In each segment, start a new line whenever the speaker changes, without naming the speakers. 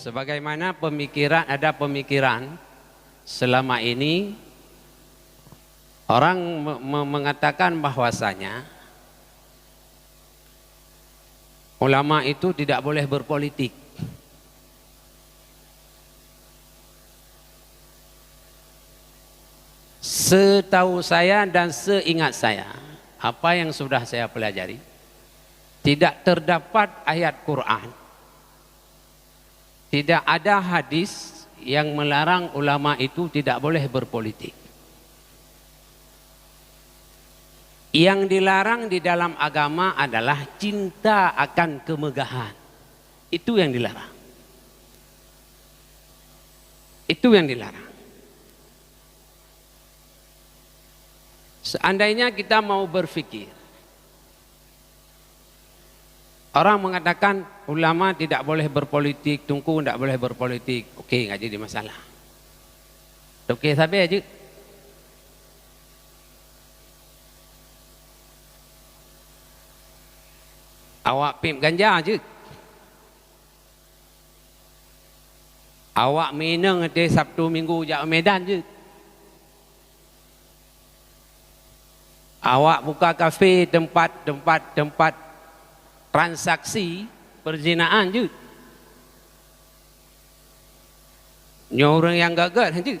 sebagaimana ada pemikiran selama ini orang mengatakan bahwasanya ulama itu tidak boleh berpolitik. Setahu saya dan seingat saya, apa yang sudah saya pelajari, tidak terdapat ayat Quran, tidak ada hadis yang melarang ulama itu tidak boleh berpolitik. Yang dilarang di dalam agama adalah cinta akan kemegahan. Itu yang dilarang. Itu yang dilarang. Seandainya kita mau berpikir, orang mengatakan ulama tidak boleh berpolitik, Tunku tidak boleh berpolitik. Oke, nggak jadi masalah. Oke, sampai aja. Awak pimp ganja aja. Awak minang nanti Sabtu Minggu jak Medan je. Awak buka kafe, tempat transaksi perzinaan je. Ni orang yang gagal je.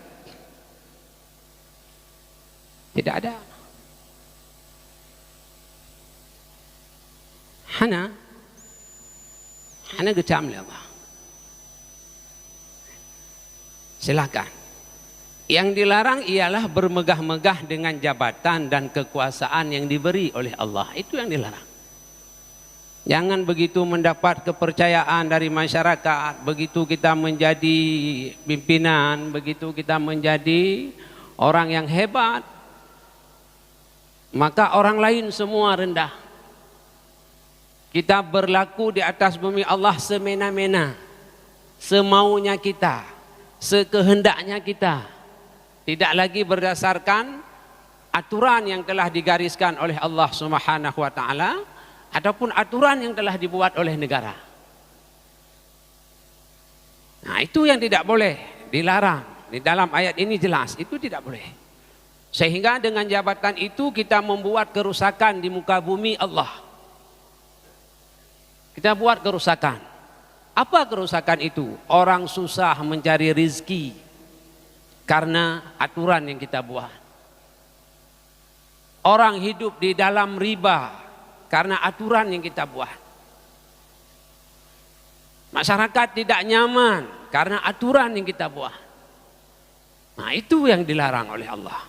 Tidak ada. Hana gecam lah. Silakan. Yang dilarang ialah bermegah-megah dengan jabatan dan kekuasaan yang diberi oleh Allah. Itu yang dilarang. Jangan begitu mendapat kepercayaan dari masyarakat, begitu kita menjadi pimpinan, begitu kita menjadi orang yang hebat, maka orang lain semua rendah. Kita berlaku di atas bumi Allah semena-mena, semaunya kita, sekehendaknya kita, tidak lagi berdasarkan aturan yang telah digariskan oleh Allah Subhanahu wa taala ataupun aturan yang telah dibuat oleh negara. Nah, itu yang tidak boleh, dilarang. Di dalam ayat ini jelas, itu tidak boleh. Sehingga dengan jabatan itu kita membuat kerusakan di muka bumi Allah. Kita buat kerusakan. Apa kerusakan itu? Orang susah mencari rizki karena aturan yang kita buat. Orang hidup di dalam riba karena aturan yang kita buat. Masyarakat tidak nyaman karena aturan yang kita buat. Nah, itu yang dilarang oleh Allah.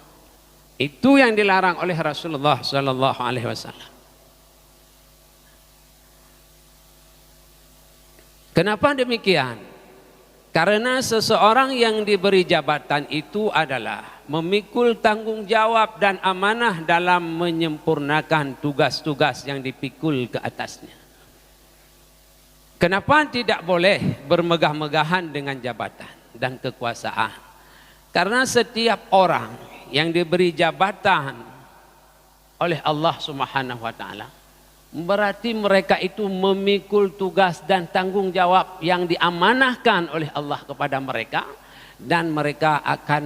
Itu yang dilarang oleh Rasulullah sallallahu alaihi wasallam. Kenapa demikian? Karena seseorang yang diberi jabatan itu adalah memikul tanggung jawab dan amanah dalam menyempurnakan tugas-tugas yang dipikul ke atasnya. Kenapa tidak boleh bermegah-megahan dengan jabatan dan kekuasaan? Karena setiap orang yang diberi jabatan oleh Allah Subhanahu wa taala, berarti mereka itu memikul tugas dan tanggung jawab yang diamanahkan oleh Allah kepada mereka, dan mereka akan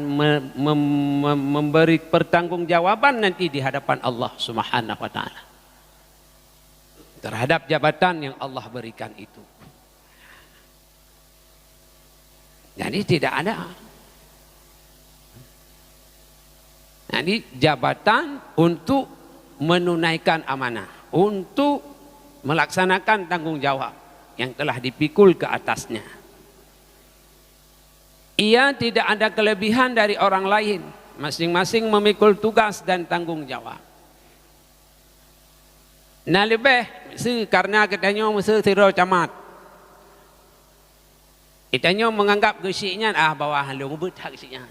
memberi pertanggungjawaban nanti di hadapan Allah Subhanahu wa taala terhadap jabatan yang Allah berikan itu. Jadi tidak ada. Jadi jabatan untuk menunaikan amanah, untuk melaksanakan tanggung jawab yang telah dipikul ke atasnya. Ia tidak ada kelebihan dari orang lain, masing-masing memikul tugas dan tanggung jawab. Nah lebih karena katanya mesti tiro camat, itanya menganggap gesiknya bawah lu betak gesiknya.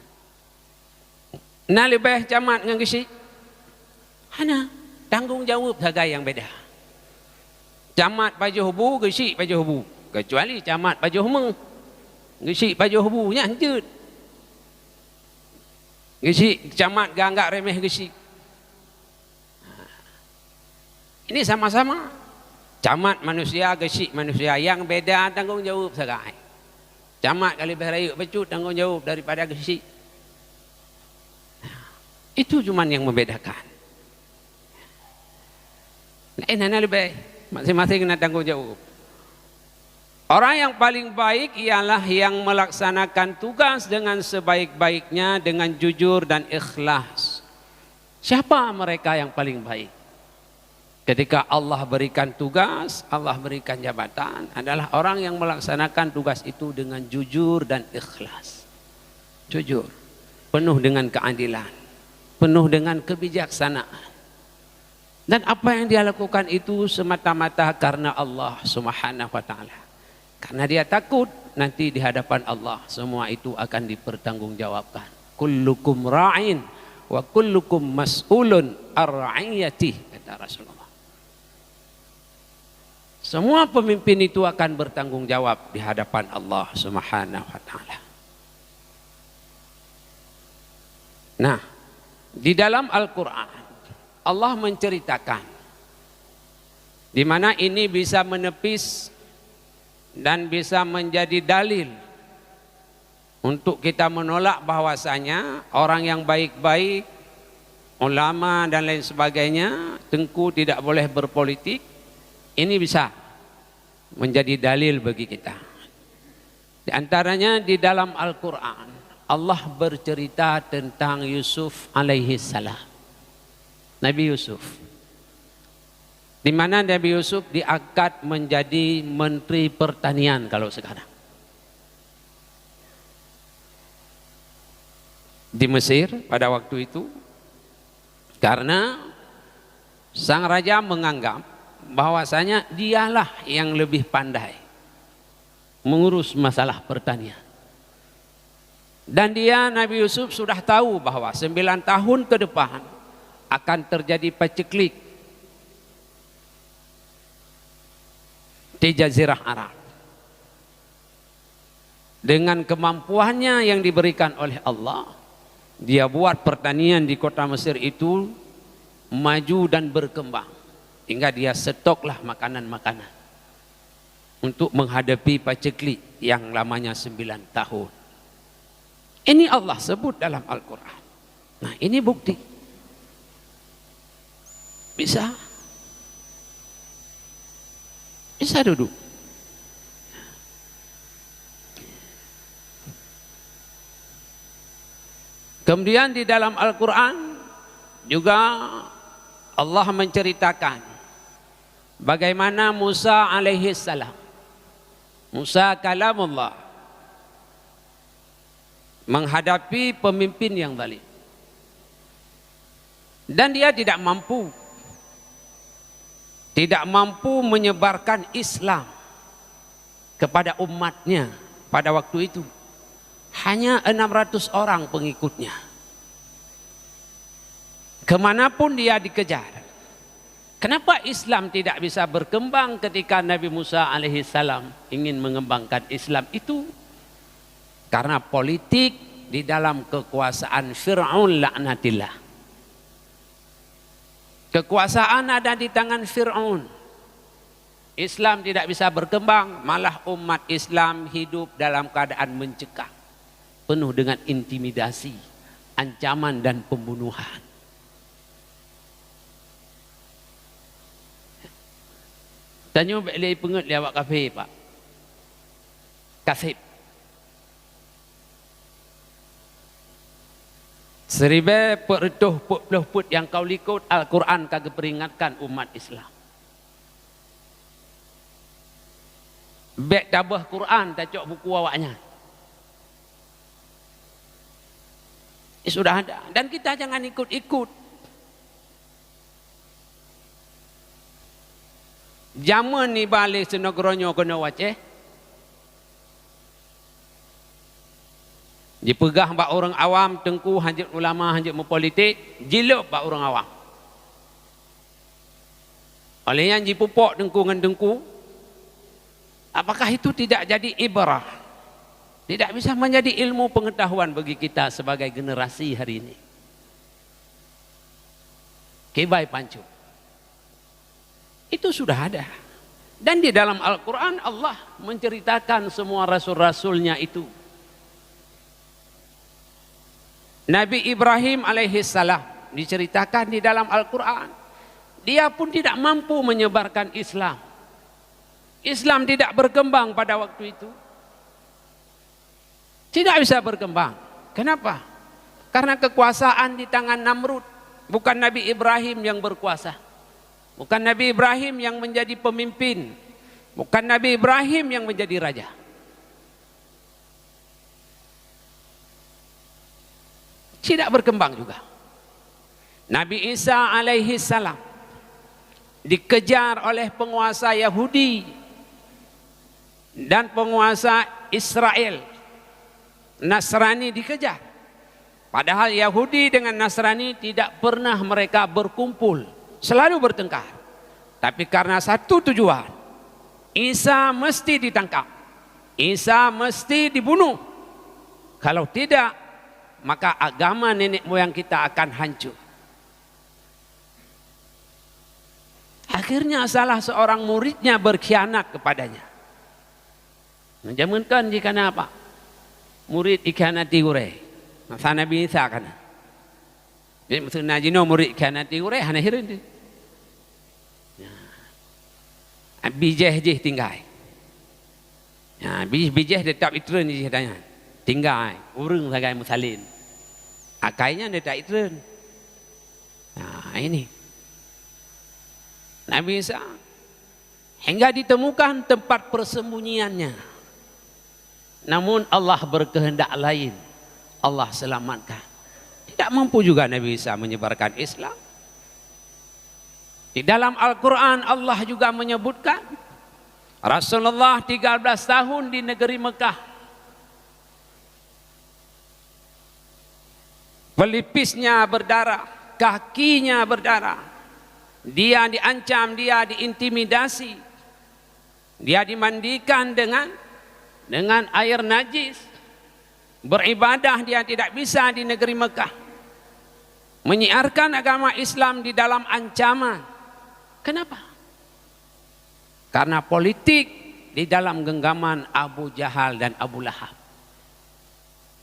Nah lebih camat dengan gesik, hana tanggung jawab harga yang beda. Camat baju hubu, gesik baju hubu. Kecuali camat baju humeng, gesik baju hubunya hancur. Gesik camat ganggak remeh gesik. Ini sama-sama camat manusia, gesik manusia, yang beda tanggung jawab segai. Camat kali beraya becut tanggungjawab daripada gesi. Itu cuma yang membedakan. Lain lebih masing-masing kena tanggungjawab. Orang yang paling baik ialah yang melaksanakan tugas dengan sebaik-baiknya, dengan jujur dan ikhlas. Siapa mereka yang paling baik? Ketika Allah berikan tugas, Allah berikan jabatan, adalah orang yang melaksanakan tugas itu dengan jujur dan ikhlas. Jujur, penuh dengan keadilan, penuh dengan kebijaksanaan. Dan apa yang dia lakukan itu semata-mata karena Allah Subhanahu wa taala. Karena dia takut nanti di hadapan Allah semua itu akan dipertanggungjawabkan. Kullukum ra'in wa kullukum mas'ulun ar-ra'iyatih, kata Rasulullah. Semua pemimpin itu akan bertanggung jawab di hadapan Allah Subhanahu wa taala. Nah, di dalam Al-Qur'an Allah menceritakan di mana ini bisa menepis dan bisa menjadi dalil untuk kita menolak bahwasanya orang yang baik-baik, ulama dan lain sebagainya, Tengku tidak boleh berpolitik. Ini bisa menjadi dalil bagi kita. Di antaranya di dalam Al-Quran Allah bercerita tentang Yusuf alaihi salam. Nabi Yusuf, di mana Nabi Yusuf diangkat menjadi Menteri Pertanian kalau sekarang. Di Mesir pada waktu itu, karena sang raja menganggap bahwasanya dialah yang lebih pandai mengurus masalah pertanian. Dan dia, Nabi Yusuf, sudah tahu bahwa 9 tahun ke depan akan terjadi paceklik di Jazirah Arab. Dengan kemampuannya yang diberikan oleh Allah, dia buat pertanian di kota Mesir itu maju dan berkembang, hingga dia stoklah makanan-makanan untuk menghadapi paceklik yang lamanya 9 tahun. Ini Allah sebut dalam Al-Quran. Nah, ini bukti. Bisa duduk. Kemudian di dalam Al-Quran juga Allah menceritakan bagaimana Musa alaihi salam, Musa kalamullah, menghadapi pemimpin yang zalim. Dan dia tidak mampu menyebarkan Islam kepada umatnya pada waktu itu. Hanya 600 orang pengikutnya. Kemanapun dia dikejar. Kenapa Islam tidak bisa berkembang ketika Nabi Musa alaihi salam ingin mengembangkan Islam itu? Karena politik di dalam kekuasaan Fir'aun laknatillah. Kekuasaan ada di tangan Fir'aun. Islam tidak bisa berkembang, malah umat Islam hidup dalam keadaan mencekam, penuh dengan intimidasi, ancaman dan pembunuhan. Tanya balik pengut dia awak kafir, Pak. Kasib. 1040 put yang kau likut Al-Quran kagak peringatkan umat Islam. Bek tabah Quran tak cok buku awaknya. Sudah ada. Dan kita jangan ikut-ikut. Zaman ni balik senegronyo kena waceh. Dipegah bak orang awam, Tengku hanjit ulama, hanjit mempolitik, jiluk bak orang awam. Oleh yang dipupuk Tengku dengan Tengku, apakah itu tidak jadi ibrah? Tidak bisa menjadi ilmu pengetahuan bagi kita sebagai generasi hari ini. Kibai pancu. Itu sudah ada. Dan di dalam Al-Quran Allah menceritakan semua rasul-rasulnya itu. Nabi Ibrahim alaihissalam diceritakan di dalam Al-Quran. Dia pun tidak mampu menyebarkan Islam. Islam tidak berkembang pada waktu itu. Tidak bisa berkembang. Kenapa? Karena kekuasaan di tangan Namrud. Bukan Nabi Ibrahim yang berkuasa. Bukan Nabi Ibrahim yang menjadi pemimpin. Bukan Nabi Ibrahim yang menjadi raja. Tidak berkembang juga. Nabi Isa alaihi salam dikejar oleh penguasa Yahudi dan penguasa Israel. Nasrani dikejar. Padahal Yahudi dengan Nasrani tidak pernah mereka berkumpul, selalu bertengkar. Tapi karena satu tujuan, Isa mesti ditangkap, Isa mesti dibunuh. Kalau tidak, maka agama nenek moyang kita akan hancur. Akhirnya salah seorang muridnya berkhianat kepadanya. Menjaminkan jika apa? Murid ikhianati urei. Masa Nabi Isa kan. Jadi maksudnya jino murid ikhianati urei hana hirin. Bijeh je tinggal. Bijeh tetap itren je tanya. Tinggal urung sagai musalin. Akainya tetap itren. Nah ini. Nabi Isa hingga ditemukan tempat persembunyiannya. Namun Allah berkehendak lain. Allah selamatkan. Tidak mampu juga Nabi Isa menyebarkan Islam. Di dalam Al-Quran Allah juga menyebutkan Rasulullah 13 tahun di negeri Mekah. Pelipisnya berdarah, kakinya berdarah. Dia diancam, dia diintimidasi. Dia dimandikan dengan air najis. Beribadah dia tidak bisa di negeri Mekah. Menyiarkan agama Islam di dalam ancaman. Kenapa? Karena politik di dalam genggaman Abu Jahal dan Abu Lahab.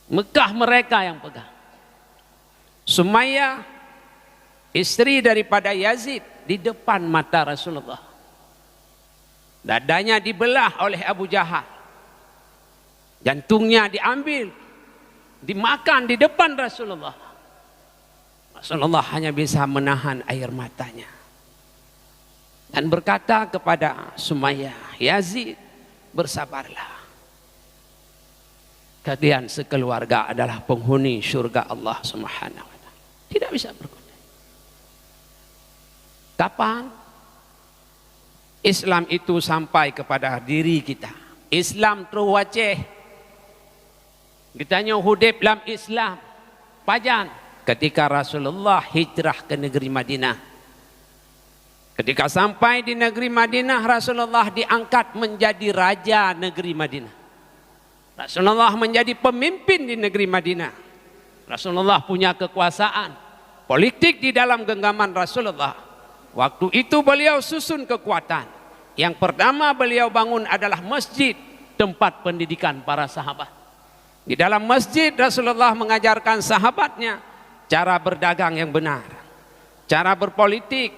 Mekah mereka yang pegang. Sumayyah, istri daripada Yazid, di depan mata Rasulullah. Dadanya dibelah oleh Abu Jahal. Jantungnya diambil, dimakan di depan Rasulullah. Rasulullah hanya bisa menahan air matanya. Dan berkata kepada Sumayyah, Yazid, bersabarlah. Kalian sekeluarga adalah penghuni surga Allah Subhanahu wa taala. Tidak bisa berkutik. Kapan Islam itu sampai kepada diri kita? Islam terwaceh. Ditanya Hudayb lam Islam. Pajan ketika Rasulullah hijrah ke negeri Madinah. Ketika sampai di negeri Madinah, Rasulullah diangkat menjadi raja negeri Madinah. Rasulullah menjadi pemimpin di negeri Madinah. Rasulullah punya kekuasaan politik di dalam genggaman Rasulullah. Waktu itu beliau susun kekuatan. Yang pertama beliau bangun adalah masjid, tempat pendidikan para sahabat. Di dalam masjid Rasulullah mengajarkan sahabatnya cara berdagang yang benar, cara berpolitik,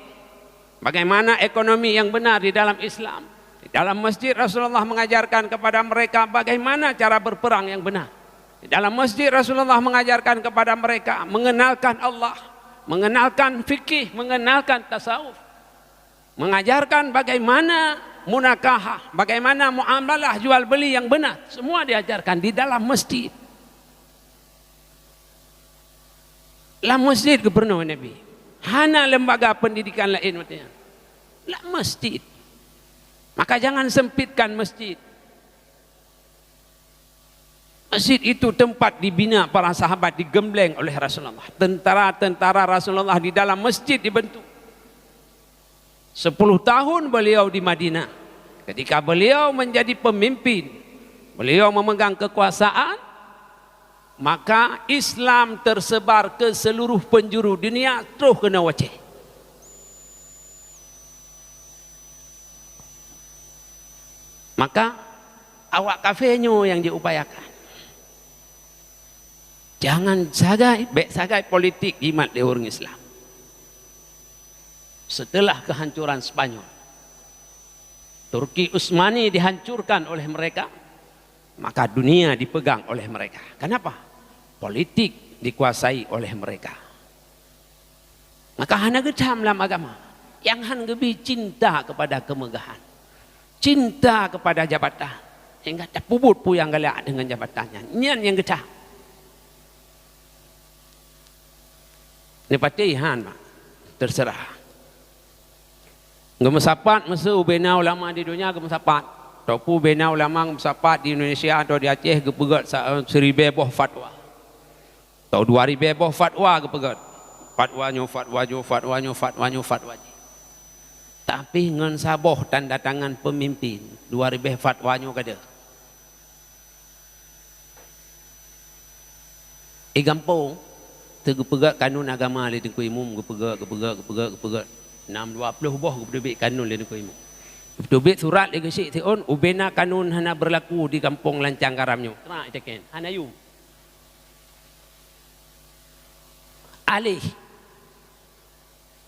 bagaimana ekonomi yang benar di dalam Islam. Di dalam masjid Rasulullah mengajarkan kepada mereka bagaimana cara berperang yang benar. Di dalam masjid Rasulullah mengajarkan kepada mereka mengenalkan Allah, mengenalkan fikih, mengenalkan tasawuf, mengajarkan bagaimana munakahah, bagaimana muamalah jual beli yang benar. Semua diajarkan di dalam masjid. Lah masjid gubernur Nabi. Hana lembaga pendidikan lain matanya. Lah masjid. Maka jangan sempitkan masjid. Masjid itu tempat dibina para sahabat, digembleng oleh Rasulullah. Tentara-tentara Rasulullah di dalam masjid dibentuk. 10 tahun beliau di Madinah. Ketika beliau menjadi pemimpin, beliau memegang kekuasaan, maka Islam tersebar ke seluruh penjuru dunia, terus kena waceh. Maka awak kafirnya yang diupayakan. Jangan sagai politik jimat di orang Islam. Setelah kehancuran Spanyol, Turki Utsmani dihancurkan oleh mereka, maka dunia dipegang oleh mereka. Kenapa? Politik dikuasai oleh mereka. Maka hana gedam dalam agama. Yang han gebi cinta kepada kemegahan, cinta kepada jabatan, hingga tak pubut pu yang galak dengan jabatannya. Nyan yang gedam. Ini patihan mak, terserah. Gemesapat masa ubena ulama di dunia gemesapat. Topu bena ulama gemesapat di Indonesia atau di Aceh gepegat 1000 boh fatwa. Atau 2000 boh fatwa gepegat. Fatwa. Tapi ngan saboh tanda tangan pemimpin 2000 fatwanya kada. Gampang. Tergepegak kanun agama le dengku imum gepegak 620 boh gepedebik kanun le dengku imum. Gepedebik surat le gesik teon ubena kanun hana berlaku di kampung lancang garamnyo. Kena itaken hanayu. Alih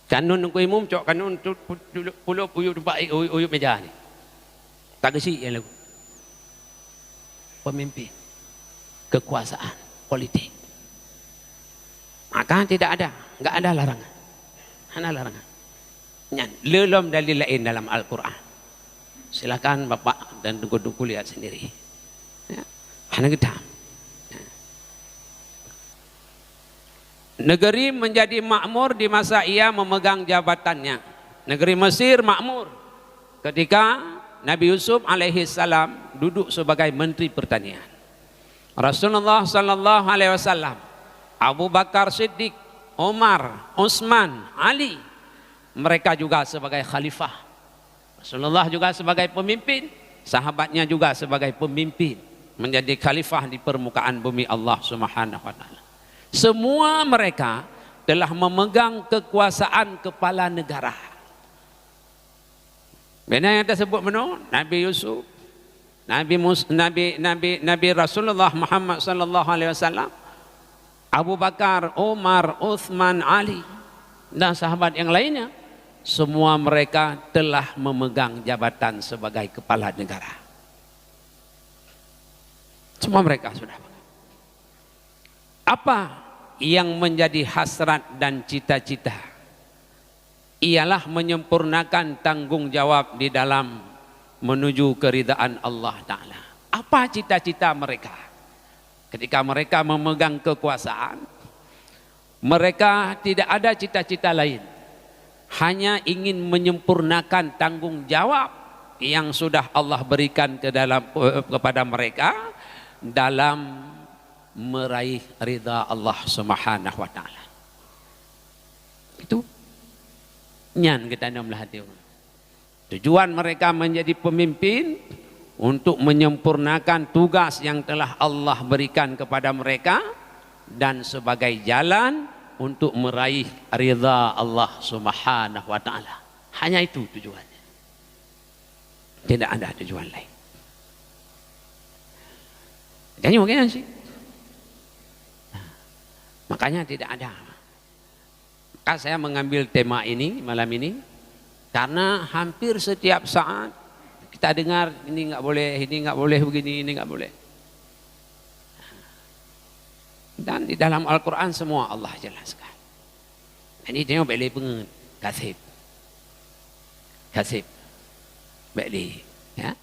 kanun dengku imum cok kanun puluh uyup tempat uyup meja ni. Tak gesik yang lagu. Pemimpin kekuasaan politik. Maka tidak enggak ada larangan. Hana larangan. Lelom dalil lain dalam Al-Quran. Silakan Bapak dan Dengku lihat sendiri. Ya. Hana gedam. Ya. Negeri menjadi makmur di masa ia memegang jabatannya. Negeri Mesir makmur ketika Nabi Yusuf alaihi salam duduk sebagai Menteri Pertanian. Rasulullah sallallahu alaihi wasallam, Abu Bakar Siddiq, Umar, Utsman, Ali, mereka juga sebagai khalifah. Rasulullah juga sebagai pemimpin, sahabatnya juga sebagai pemimpin, menjadi khalifah di permukaan bumi Allah Subhanahu wa taala. Semua mereka telah memegang kekuasaan kepala negara. Bena yang tersebut benar, Nabi Yusuf, Nabi Rasulullah Muhammad sallallahu alaihi wasallam, Abu Bakar, Umar, Utsman, Ali, dan sahabat yang lainnya, semua mereka telah memegang jabatan sebagai kepala negara. Semua mereka sudah. Apa yang menjadi hasrat dan cita-cita? Ialah menyempurnakan tanggung jawab di dalam menuju keridaan Allah Ta'ala. Apa cita-cita mereka? Ketika mereka memegang kekuasaan, mereka tidak ada cita-cita lain. Hanya ingin menyempurnakan tanggung jawab yang sudah Allah berikan kepada mereka dalam meraih ridha Allah Subhanahu wa taala. Itu nyan kita nam hati. Tujuan mereka menjadi pemimpin untuk menyempurnakan tugas yang telah Allah berikan kepada mereka dan sebagai jalan untuk meraih ridha Allah Subhanahu wa taala. Hanya itu tujuannya. Tidak ada tujuan lain. Jadi mungkin sih. Makanya tidak ada. Maka saya mengambil tema ini malam ini karena hampir setiap saat kita dengar ini nggak boleh begini, ini nggak boleh. Dan di dalam Al-Quran semua Allah jelaskan. Ini tengok balik pengen kasib, balik, ya.